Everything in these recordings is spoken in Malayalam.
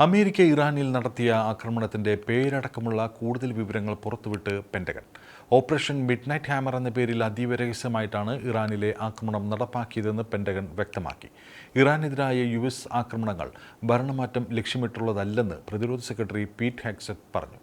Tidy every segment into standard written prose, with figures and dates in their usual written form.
അമേരിക്ക ഇറാനിൽ നടത്തിയ ആക്രമണത്തിന്റെ പേരടക്കമുള്ള കൂടുതൽ വിവരങ്ങൾ പുറത്തുവിട്ട് പെന്റഗൺ. ഓപ്പറേഷൻ മിഡ്നൈറ്റ് ഹാമർ എന്ന പേരിൽ അതീവ രഹസ്യമായിട്ടാണ് ഇറാനിലെ ആക്രമണം നടപ്പാക്കിയതെന്ന് പെന്റഗൺ വ്യക്തമാക്കി. ഇറാനെതിരായ US ആക്രമണങ്ങൾ ഭരണമാറ്റം ലക്ഷ്യമിട്ടുള്ളതല്ലെന്ന് പ്രതിരോധ സെക്രട്ടറി പീറ്റ് ഹെഗ്സെറ്റ് പറഞ്ഞു.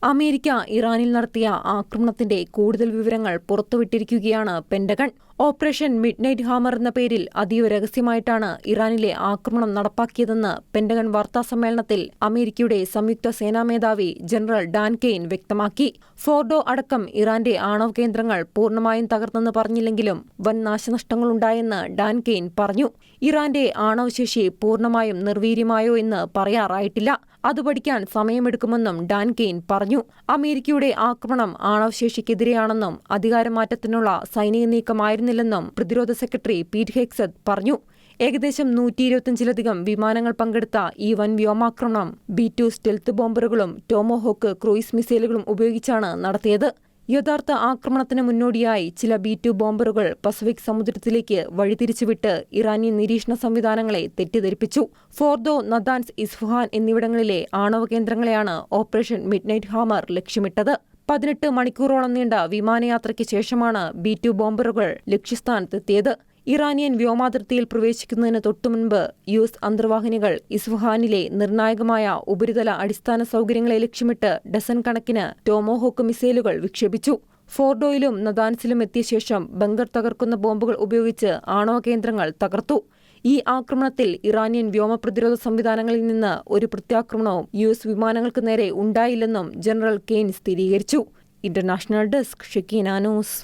അമേരിക്ക ഇറാനിൽ നടത്തിയ ആക്രമണത്തിന്റെ കൂടുതൽ വിവരങ്ങൾ പുറത്തുവിട്ടിരിക്കുകയാണ് പെന്റഗൺ. ഓപ്പറേഷൻ മിഡ്നൈറ്റ് ഹാമർ എന്ന പേരിൽ അതീവ രഹസ്യമായിട്ടാണ് ഇറാനിലെ ആക്രമണം നടപ്പാക്കിയതെന്ന് പെന്റഗൺ വാർത്താസമ്മേളനത്തിൽ അമേരിക്കയുടെ സംയുക്ത സേനാ മേധാവി ജനറൽ ഡാൻ കെയ്ൻ വ്യക്തമാക്കി. ഫോർഡോ അടക്കം ഇറാന്റെ ആണവ കേന്ദ്രങ്ങൾ പൂർണ്ണമായും തകർന്നെന്ന് പറഞ്ഞില്ലെങ്കിലും വൻ നാശനഷ്ടങ്ങളുണ്ടായെന്ന് ഡാൻ കെയ്ൻ പറഞ്ഞു. ഇറാന്റെ ആണവശേഷി പൂർണ്ണമായും നിർവീര്യമായോ എന്ന് പറയാറായിട്ടില്ല. അത് പഠിക്കാൻ സമയമെടുക്കുമെന്നും ഡാൻ കെയ്ൻ പറഞ്ഞു. അമേരിക്കയുടെ ആക്രമണം ആണവശേഷിക്കെതിരെയാണെന്നും അധികാരമാറ്റത്തിനുള്ള സൈനിക നീക്കമായിരുന്നില്ലെന്നും പ്രതിരോധ സെക്രട്ടറി പീറ്റ് ഹെഗ്സെറ്റ് പറഞ്ഞു. ഏകദേശം 125ലധികം വിമാനങ്ങൾ പങ്കെടുത്ത ഈ വൻ വ്യോമാക്രമണം B-2 സ്റ്റെൽത്ത് ബോംബറുകളും ടോമോഹോക്ക് ക്രൂയിസ് മിസൈലുകളും ഉപയോഗിച്ചാണ് നടത്തിയത്. യഥാർത്ഥ ആക്രമണത്തിന് മുന്നോടിയായി ചില B-2 ബോംബറുകൾ പസഫിക് സമുദ്രത്തിലേക്ക് വഴിതിരിച്ചുവിട്ട് ഇറാനിയൻ നിരീക്ഷണ സംവിധാനങ്ങളെ തെറ്റിദ്ധരിപ്പിച്ചു. ഫോർദോ, നദാൻസ്, ഇസ്ഫഹാൻ എന്നിവിടങ്ങളിലെ ആണവ കേന്ദ്രങ്ങളെയാണ് ഓപ്പറേഷൻ മിഡ്നൈറ്റ് ഹാമർ ലക്ഷ്യമിട്ടത്. 18 മണിക്കൂറോളം നീണ്ട വിമാനയാത്രയ്ക്ക് ശേഷമാണ് B-2 ബോംബറുകൾ ലക്ഷ്യസ്ഥാനത്തെത്തിയത്. ഇറാനിയൻ വ്യോമാതിർത്തിയിൽ പ്രവേശിക്കുന്നതിന് തൊട്ടുമുൻപ് US അന്തർവാഹിനികൾ ഇസ്ഫഹാനിലെ നിർണായകമായ ഉപരിതല അടിസ്ഥാന സൗകര്യങ്ങളെ ലക്ഷ്യമിട്ട് ഡസൻ കണക്കിന് ടോമോഹോക്ക് മിസൈലുകൾ വിക്ഷേപിച്ചു. ഫോർഡോയിലും നദാൻസിലും എത്തിയ ശേഷം ബങ്കർ തകർക്കുന്ന ബോംബുകൾ ഉപയോഗിച്ച് ആണവ കേന്ദ്രങ്ങൾ തകർത്തു. ഈ ആക്രമണത്തിൽ ഇറാനിയൻ വ്യോമപ്രതിരോധ സംവിധാനങ്ങളിൽ നിന്ന് ഒരു പ്രത്യാക്രമണവും US വിമാനങ്ങൾക്ക് നേരെ ഉണ്ടായില്ലെന്നും ജനറൽ കെയ്ൻ സ്ഥിരീകരിച്ചു. International desk, Shekinah news.